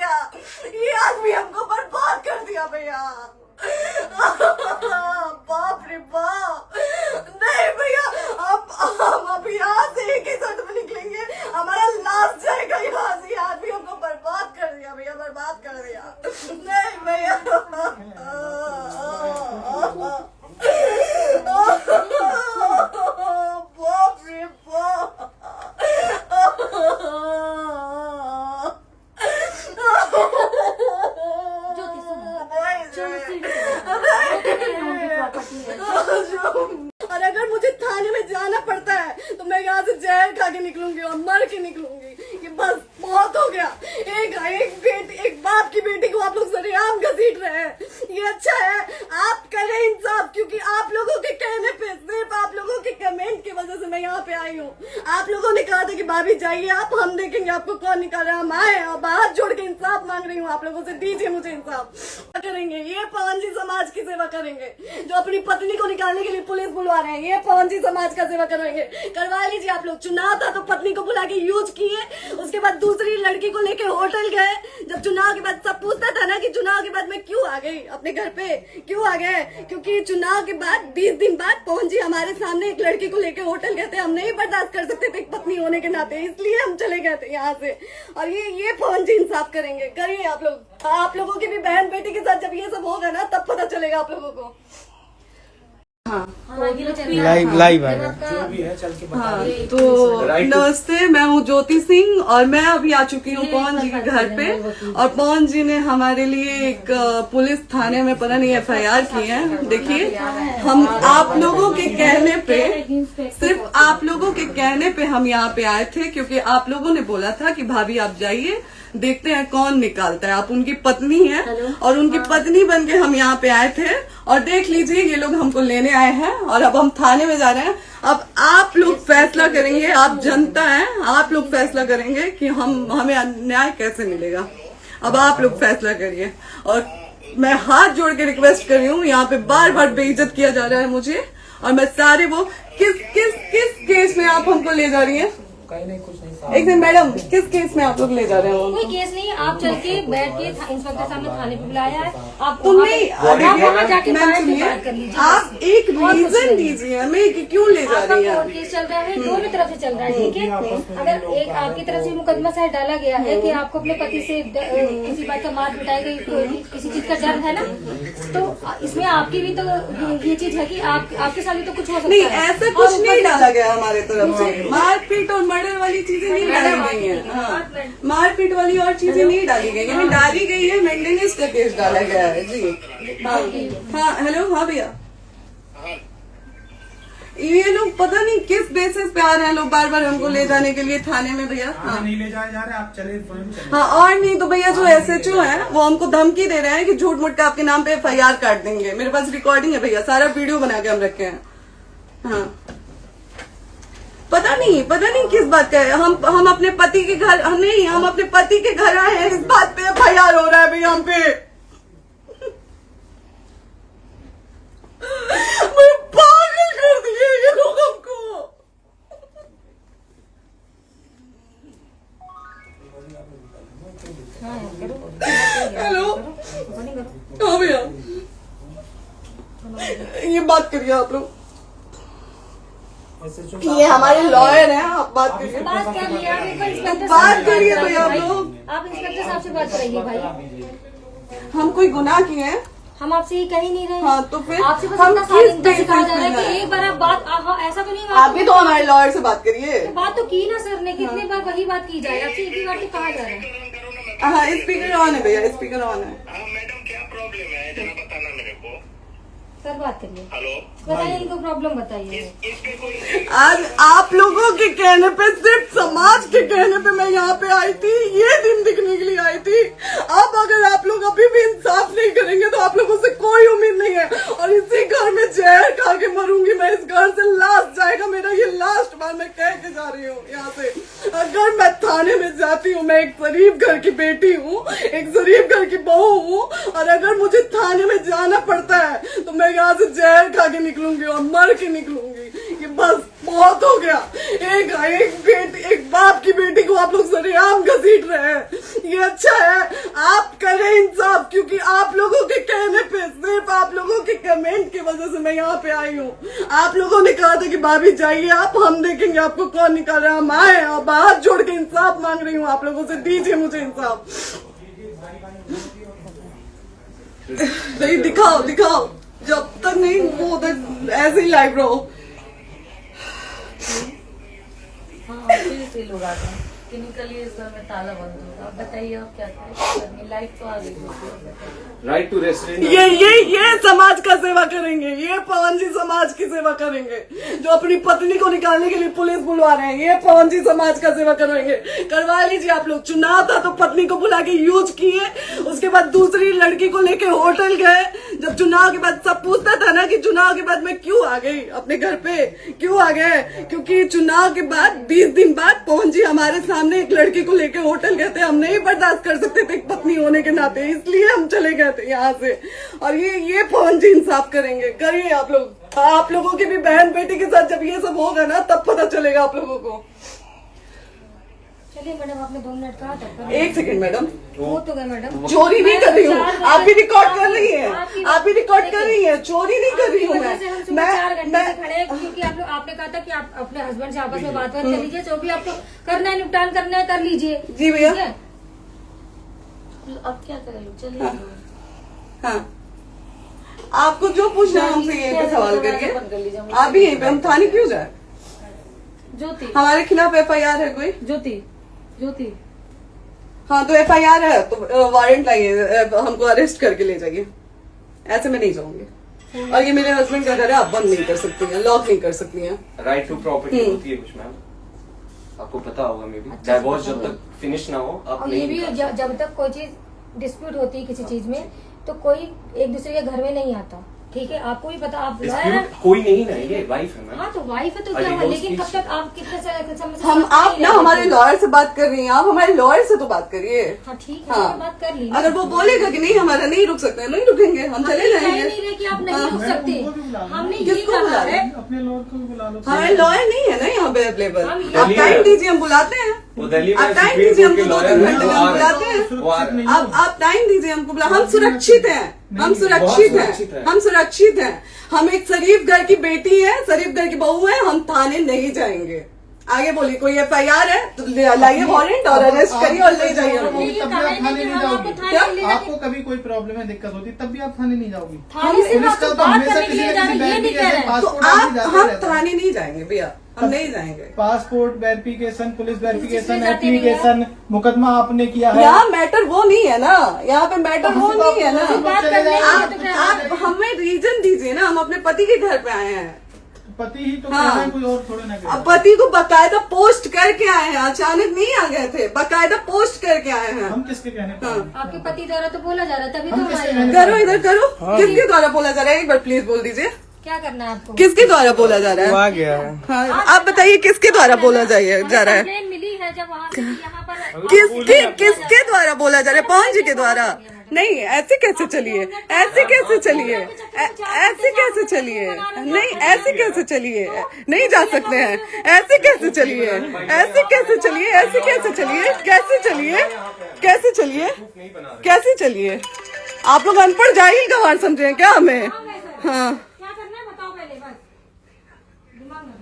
भैया, ये आदमी हमको बर्बाद कर दिया भैया। बाप रे बाप, नहीं भैया, हम अब यहाँ से एक ही शर्त में निकलेंगे, हमारा लास्ट जाएगा यहाँ से। आदमी हमको बर्बाद कर दिया भैया, बर्बाद कर दिया। नहीं भैया, बाप रे बाप, और अगर मुझे थाने में जाना पड़ता है तो मैं यहाँ से जहर खा के निकलूंगी और मर के निकलूंगी। ये बस बहुत हो गया। एक बाप की बेटी को आप लोग सरेआम घसीट रहे हैं। ये अच्छा है, आप करें इंसाफ, क्योंकि आप लोगों के कहने पे, सिर्फ आप लोगों के कमेंट की वजह से मैं यहाँ पे आई हूँ। आप लोगों ने कहा था कि भाभी जाइए आप, हम देखेंगे आपको कौन निकाला। हम आए और हाथ जोड़ के इंसाफ मांग रही हूँ आप लोगों से, दीजिए मुझे इंसाफ। करेंगे ये पवन जी समाज की सेवा करेंगे, जो अपनी पत्नी को निकालने के लिए पुलिस बुलवा रहे हैं। ये पवन जी समाज का सेवा करेंगे, करवा लीजिए आप लोग। चुनाव था तो पत्नी को बुला के यूज किए, उसके बाद दूसरी लड़की को लेके होटल गए। जब चुनाव के बाद सब पूछता था ना कि चुनाव के बाद मैं क्यों आ गई अपने घर पे, क्यों आ गए, क्योंकि चुनाव के बाद 20 दिन बाद पवन जी हमारे सामने एक लड़की को लेके होटल गए थे। हम नहीं बर्दाश्त कर सकते थे पत्नी होने के नाते, इसलिए हम चले गए थे यहाँ से। और ये पवन जी इंसाफ करेंगे, करिए आप लोग। आप लोगों की भी बहन बेटी के साथ जब ये सब होगा ना, तब पता चलेगा आप लोगों को। लाइव आ गया जो भी है, चल के बता। तो नमस्ते, मैं हूँ ज्योति सिंह और मैं अभी आ चुकी हूँ पवन जी के घर पे। और पवन जी ने हमारे लिए एक पुलिस थाने में पता नहीं FIR की है। देखिए, हम आप लोगों के कहने पे, सिर्फ आप लोगों के कहने पे हम यहाँ पे आए थे, क्योंकि आप लोगों ने बोला था कि भाभी आप जाइए, देखते हैं कौन निकालता है। आप उनकी पत्नी हैं और उनकी पत्नी बन के हम यहाँ पे आए थे। और देख लीजिए, ये लोग हमको लेने आए हैं और अब हम थाने में जा रहे हैं। अब आप लोग फैसला करेंगे, आप जनता हैं, आप लोग फैसला करेंगे कि हमें न्याय कैसे मिलेगा। अब आप लोग फैसला करिए। और मैं हाथ जोड़ के रिक्वेस्ट कर रही हूँ, यहाँ पे बार बार बेइज्जत किया जा रहा है मुझे। और मैं सारे वो किस केस में आप हमको ले जा रही हैं? एक दिन मैडम, किस केस में आप लोग ले जा रहे हो? कोई केस नहीं, आप चल के बैठ के इंस्पेक्टर साहब ने थाने पे बुलाया है। आप वहाँ जाके बात कर लीजिए। आप एक रीजन दीजिए हमें कि क्यों ले जा रही है। कोर्ट केस चल रहा है, दोनों तरफ से चल रहा है, ठीक है। अगर एक आपकी तरफ से मुकदमा शायद डाला गया है कि आपको अपने पति से किसी बात का मार पिटाई गई, किसी चीज का डर है ना, तो इसमें आपकी भी तो ये चीज है कि आपके साथ भी तो कुछ हो सकता है। नहीं, ऐसा कुछ नहीं डाला गया हमारे तरफ से। मारपीट और मर्डर वाली चीजें नहीं डाली गई है। मारपीट वाली और चीजें नहीं डाली गई है। डाली गई है मेंटेनेंस का केस डाला गया है जी। हाँ हेलो, हाँ भैया, ये लोग पता नहीं किस बेसिस पे आ रहे हैं लोग बार बार हमको ले जाने के लिए थाने में भैया। हाँ, नहीं ले जाए जा रहे, आप चले चले। हाँ, और नहीं तो भैया जो SHO है वो हमको धमकी दे रहे हैं कि झूठ मूठ का आपके नाम पे FIR काट देंगे। मेरे पास रिकॉर्डिंग है भैया, सारा वीडियो बना के हम रखे हैं। हाँ, पता नहीं किस बात का है। हम अपने पति के घर, हम अपने पति के घर आए हैं, इस बात पे FIR हो रहा है भैया हम पे। पागल कर दिए ये लोग हमको। हेलो, हाँ भैया, ये बात करिए आप लोग। ये हमारे लॉयर हैं, आप बात करिए। बात कर लिया, बात करिए भैया आप लोग। आप इंस्पेक्टर साहब से बात करेंगे भाई। हम कोई गुनाह किए हैं? हम आपसे ये कह ही नहीं रहे। हाँ, तो फिर आपसे बस हम इतना किस कहा जा रहा है बेसिस कि पे एक बार आप बात, ऐसा तो नहीं आप भी तो हमारे लॉयर से बात करिए। तो बात तो की ना सर ने, कितनी बार वही बात की जाए, आपसे एक ही बार तो कहा जा रहा है। हाँ, स्पीकर ऑन है भैया, स्पीकर ऑन है। मैडम क्या प्रॉब्लम है जरा बताना मेरे को। सर बात करिए, हेलो, बताइए इनको प्रॉब्लम बताइए। इसके कोई आज आप लोगों के कहने पे, सिर्फ समाज के कहने पे मैं यहाँ पे आई थी, ये दिन दिखने के लिए आई थी। अब अगर आप लोग अभी भी इंसाफ नहीं करेंगे तो आप लोगों से कोई उम्मीद नहीं है। और इसी घर में जहर खा के मरूंगी मैं। इस घर से लास्ट जाएगा मेरा, ये लास्ट बार मैं कह के जा रही हूँ यहाँ से। अगर मैं थाने में जाती हूँ, मैं एक शरीफ घर की बेटी हूँ, एक शरीफ घर की बहू हूँ, और अगर मुझे थाने में जाना पड़ता है तो मैं यहाँ से जहर खा के निकलूंगी और मर के निकलूंगी। ये बस बहुत हो गया। एक बाप की बेटी को आप लोग सरेआम घसीट रहे हैं। ये अच्छा है आप करें इंसाफ, क्योंकि आप लोगों के कहने पे, सिर्फ आप लोगों के कमेंट की वजह से मैं यहाँ पे आई हूँ। आप लोगों ने कहा था कि भाभी जाइए आप, हम देखेंगे आपको कौन निकाल रहा है। हम आए और हाथ जोड़ के इंसाफ मांग रही हूँ आप लोगों से, दीजिए मुझे इंसाफ। नहीं दिखाओ दिखाओ, जब तक नहीं वो उधर ऐसे ही लाइव रहो। हाँ फिर से लोग आते हैं कि निकलिए इस घर में ताला बंद होगा। आप बताइए आप क्या करें, लाइफ तो आ गई है। Right to restaurant. ये समाज का सेवा करेंगे, ये पवन जी समाज की सेवा करेंगे। जो अपनी पत्नी को निकालने के लिए पुलिस बुलवा रहे हैं, ये पवन जी समाज का सेवा करेंगे। करवा लीजिए आप लोग। चुनाव था तो पत्नी को बुला के यूज किए, उसके बाद दूसरी लड़की को लेके होटल गए। जब चुनाव के बाद सब पूछता था ना कि चुनाव के बाद मैं क्यों आ गई अपने घर पे, क्यों आ गए, क्योंकि चुनाव के बाद 20 दिन बाद पवन जी हमारे सामने एक लड़की को लेके होटल गए थे। हम नहीं बर्दाश्त कर सकते थे पत्नी होने के नाते, इसलिए हम चले गए थे यहाँ से। और ये पवन जी इंसाफ करेंगे। करिए आप लोग। आप लोगों की भी बहन बेटी के साथ जब ये सब होगा ना तब पता चलेगा आप लोगों को। चलिए मैडम, आपने 2 मिनट कहा था। 1 सेकंड मैडम, वो तो गए मैडम। चोरी नहीं कर रही हूँ, आप भी रिकॉर्ड कर रही है, आप भी रिकॉर्ड कर रही है। चोरी नहीं कर रही हूँ मैं 4 घंटे से खड़े हैं, क्योंकि आपने कहा था कि आप अपने हस्बैंड से आपस में बात कर लीजिए, जो भी आपको करना है निपटान करना है कर लीजिए। जी भैया। ठीक है? अब क्या करें, चलिए। हाँ, आपको जो पूछना है हमसे यहीं पे सवाल करिए। आप भी यहीं पे, हम थाने क्यों जाए? ज्योति, हमारे खिलाफ FIR है कोई? ज्योति, ज्योति। हाँ तो FIR है तो वारंट लाइए, हमको अरेस्ट करके ले जाइए। ऐसे में नहीं जाऊंगी। और ये मेरे हस्बैंड का घर है, आप बंद नहीं कर सकती हैं, लॉक नहीं कर सकती हैं। राइट टू प्रॉपर्टी होती है कुछ मैम, आपको पता होगा मे बी। डाइवोर्स जब तक फिनिश ना हो आप और ये नहीं भी जब तक कोई चीज डिस्प्यूट होती है किसी चीज में, तो कोई एक दूसरे के घर में नहीं आता। ठीक है, आपको भी पता, आप डिस्प्यूट कोई नहीं ना, ये वाइफ है मैम। हाँ तो वाइफ है तो क्या हुआ, लेकिन कब तक आप कितने समय से हम आप ना हमारे लॉयर से बात कर रही हैं, आप हमारे लॉयर से तो बात करिए। हाँ ठीक है, हाँ। बात कर ली। अगर वो बोलेगा कि नहीं हमारा नहीं रुक सकते, नहीं रुकेंगे, हम चले जाएंगे। नहीं रहे कि आप नहीं रुक सकते, हमने ये किसको कहा बुला है। अपने लॉयर को भी बुला लो। हमारे लॉयर नहीं है ना यहाँ पे अवेलेबल। हम आप टाइम दीजिए, हम बुलाते हैं। वो दिल्ली में आप टाइम सुप्रीम दीजिए, कोर्ट के हमको 2-3 लॉयर घंटे में हम बुलाते हैं। हैं। आप टाइम दीजिए, हमको बुला। हम सुरक्षित हैं, हम सुरक्षित सुरक्षित हैं, है। हम सुरक्षित हैं। हम एक शरीफ घर की बेटी है, शरीफ घर की बहू है, हम थाने नहीं जाएंगे। आगे बोलिए, कोई FIR है तो लाइए वारंट और अरेस्ट करिए और ले जाइए हमको। ये तब भी कहा आप है थाने कि नहीं हम जाओगी। आपको थाने ले जाके- आपको कभी कोई प्रॉब्लम है, दिक्कत होती, तब भी आप थाने नहीं जाओगी। थाने से पुलिस आप का तो तो बात हमेशा करने के किसी लिए न जा किसी रहे हैं, ये नहीं कह रहे हैं। तो पासपोर्ट आप आदमी जाते हम रहते हैं। थाने नहीं जाएंगे भैया, हम नहीं जाएंगे। पासपोर्ट वेरिफिकेशन, पुलिस वेरिफिकेशन, किस चीज़ में जाते हैं एप्लीकेशन, मुकदमा आपने किया है। यहाँ मैटर वो नहीं है ना, यहाँ पे मैटर वो नहीं है ना। बात करने के लिए तो क्या- आप हमें रीजन दीजिए ना, हम अपने पति के घर पे आए हैं। पति ही तो हाँ। कह रहे हैं, कोई और थोड़े ना कह रहे अब हैं। पति को बकायदा पोस्ट करके आए हैं, अचानक नहीं आ गए थे, बकायदा पोस्ट करके आए हैं। हम किसके कहने पर आए? आपके पति द्वारा तो बोला जा रहा है, तभी तो हम हमारे किसके यहाँ- कहने करो इधर करो, किसके द्वारा बोला जा रहा है? एक बार प्लीज बोल दीजिए, क्या करना है आपको? किसके द्वारा बोला जा रहा है? आ गया है। हाँ, आप बताइए किसके द्वारा बोला जा रहा है? कंप्लेन मिली है जब वहाँ से यहाँ पर किसके द्वारा बोला जा रहा है? पवन जी के द्वारा? नहीं, ऐसे कैसे चलिए, ऐसे कैसे चलिए, ऐसे कैसे चलिए, नहीं ऐसे कैसे चलिए, नहीं जा सकते हैं। ऐसे कैसे चलिए, ऐसे कैसे चलिए, ऐसे कैसे चलिए, कैसे चलिए, कैसे चलिए, कैसे चलिए? आप लोग अनपढ़ जाहिल गंवार समझे हैं क्या हमें? हाँ, क्या करना है बताओ पहले, बस दिमाग में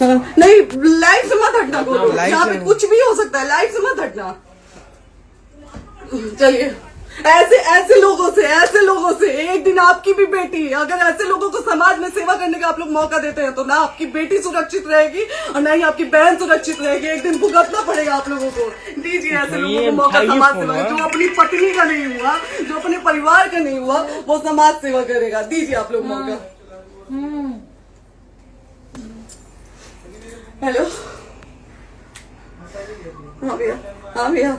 हाँ, नहीं लाइफ से मत हटना, यहाँ पे कुछ भी हो सकता है, लाइफ से मत हटना। चलिए, ऐसे लोगों से एक दिन आपकी भी बेटी, अगर ऐसे लोगों को समाज में सेवा करने का आप लोग मौका देते हैं तो ना आपकी बेटी सुरक्षित रहेगी और ना ही आपकी बहन सुरक्षित रहेगी। एक दिन भुगतना पड़ेगा आप लोगों को। दीजिए ऐसे लोगों को मौका समाज सेवा का। जो अपनी पत्नी का नहीं हुआ, जो अपने परिवार का नहीं हुआ, वो समाज सेवा करेगा। दीजिए आप लोग मौका। हेलो, हाँ भैया, हाँ भैया,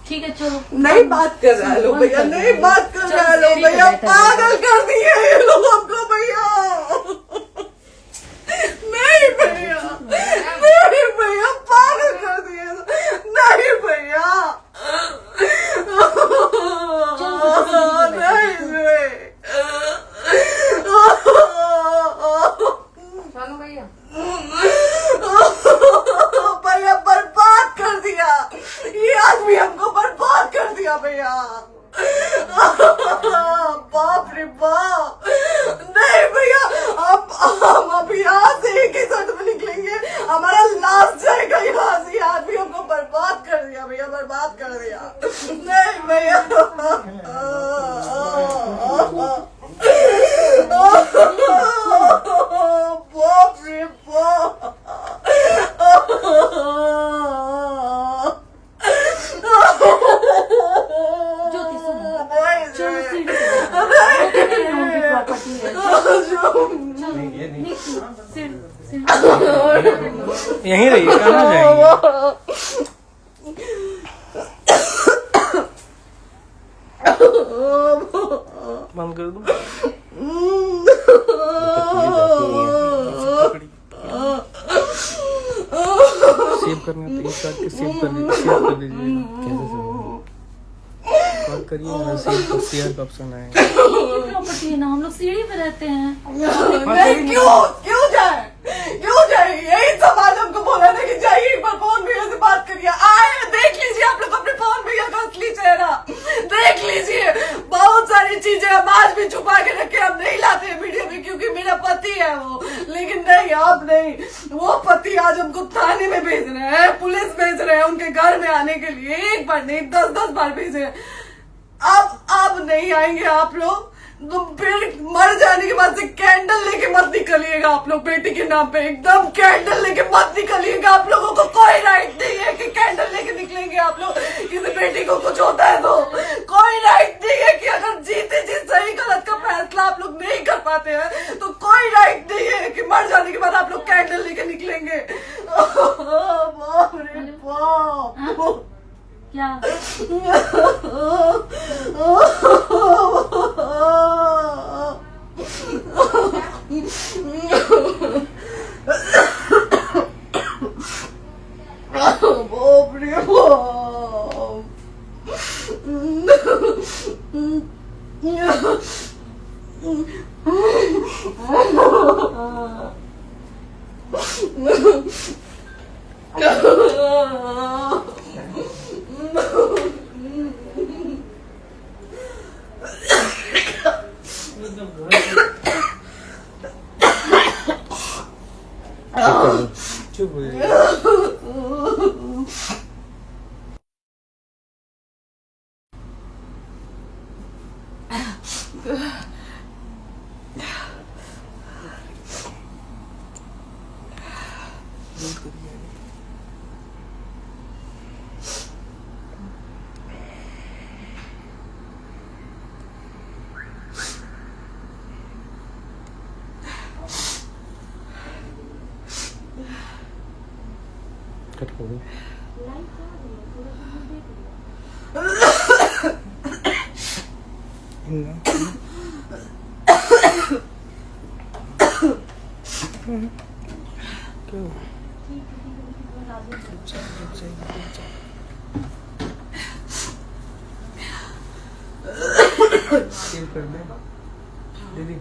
ठीक है चलो। नहीं बात कर रहा है लोग भैया, नहीं बात कर रहा है लोग भैया, पागल कर दिए ये लोग हमको भैया। नहीं भैया, नहीं भैया, पागल कर दिए, नहीं भैया, चलो भैया, भैया पर नाश जाएगा यहाँ से। आदमी हमको बर्बाद कर दिया भैया, बर्बाद कर दिया। नहीं भैया, बाप रे बाप। ज्योति सुनो, नहीं, चलो नहीं। सीढ़ी पे जाओ। वो उनकी प्रॉपर्टी है। नहीं, ये नहीं। यहीं रहिए, कहाँ जाएंगे? बंद कर दूं? सेव करना तो एक काट के सेव कर दीजिए। कैसे कॉल करिए, शेयर का ऑप्शन आएगा। प्रॉपर्टी है ना, हम लोग सीढ़ी पे रहते हैं। नहीं, क्यों जाए, क्यों जाए? यही समाज हमको बोला था कि जाइए एक बार फोन भैया से बात करिए। आए, देख लीजिए आप लोग अपने फोन भैया का असली चेहरा, देख लीजिए। बहुत सारी चीजें हम आज भी छुपा के रखे, हम नहीं लाते हैं वीडियो में, क्योंकि मेरा पति है वो। लेकिन नहीं, आप नहीं, वो पति आज हमको थाने में भेज रहे हैं, पुलिस भेज रहे हैं उनके घर में आने के लिए। एक बार नहीं, 10-10 बार भेजे। अब नहीं आएंगे आप लोग, तो फिर मर जाने के बाद से कैंडल लेके मत निकलिएगा आप लोग बेटी के नाम पे। एकदम कैंडल लेके मत निकलिएगा। आप लोगों को कोई राइट नहीं है कि कैंडल लेके निकलेंगे आप लोग। किसी बेटी को कुछ होता है तो कोई राइट नहीं है कि अगर जीते जी सही गलत का फैसला आप लोग नहीं कर पाते हैं तो कोई राइट नहीं है कि मर जाने के बाद आप लोग कैंडल लेके निकलेंगे। बाप रे बाप। क्या बाप रे चुप हो जाइए। कट कर दो। सेव कर दे दीदी।